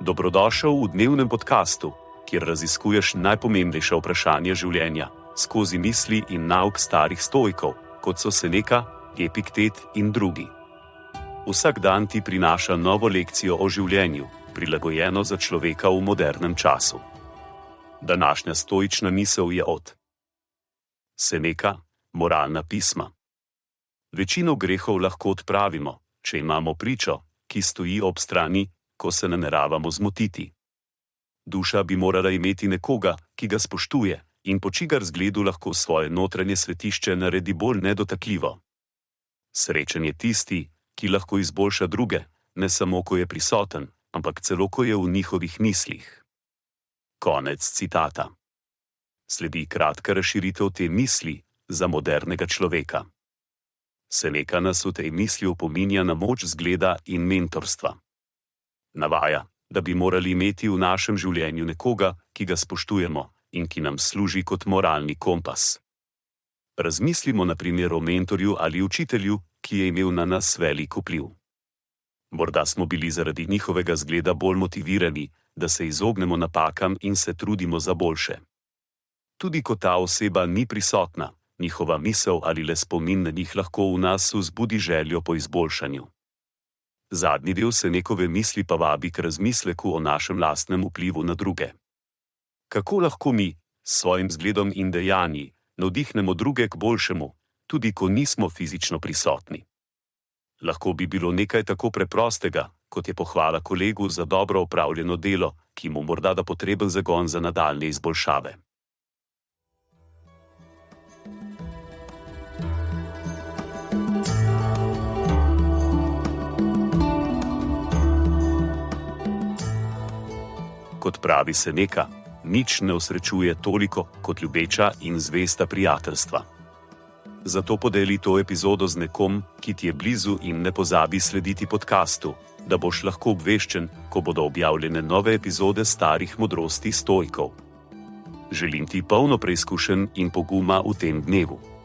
Dobrodošel v dnevnem podkastu, kjer raziskuješ najpomembnejša vprašanja življenja skozi misli in nauk starih stoikov, kot so Seneca, Epiktet in drugi. Vsak dan ti prinaša novo lekcijo o življenju, prilagojeno za človeka v modernem času. Današnja stoična misel je od Seneca, moralna pisma. Večino grehov lahko odpravimo, če imamo pričo, ki stoji ob strani, ko se nameravamo zmotiti. Duša bi morala imeti nekoga, ki ga spoštuje in po čigar zgledu lahko svoje notranje svetišče naredi bolj nedotakljivo. Srečen je tisti, ki lahko izboljša druge, ne samo ko je prisoten, ampak celo ko je v njihovih mislih. Konec citata. Sledi kratka razširitev te misli za modernega človeka. Seneca nas v tej misli opominja na moč zgleda in mentorstva. Navaja, da bi morali imeti v našem življenju nekoga, ki ga spoštujemo in ki nam služi kot moralni kompas. Razmislimo na primer o mentorju ali učitelju, ki je imel na nas velik vpliv. Morda smo bili zaradi njihovega zgleda bolj motivirani, da se izognemo napakam in se trudimo za boljše. Tudi ko ta oseba ni prisotna, njihova misel ali le spomin na njih lahko v nas vzbudi željo po izboljšanju. Zadnji del Senekove misli pa vabi k razmisleku o našem lastnem vplivu na druge. Kako lahko mi, s svojim zgledom in dejanji, navdihnemo druge k boljšemu, tudi ko nismo fizično prisotni? Lahko bi bilo nekaj tako preprostega, kot je pohvala kolegu za dobro opravljeno delo, ki mu morda da potreben zagon za nadaljnje izboljšave. Kot pravi Seneca, nič ne osrečuje toliko kot ljubeča in zvesta prijateljstva. Zato podeli to epizodo z nekom, ki ti je blizu in ne pozabi slediti podkastu, da boš lahko obveščen, ko bodo objavljene nove epizode starih modrosti stoikov. Želim ti polno preizkušenj in poguma v tem dnevu.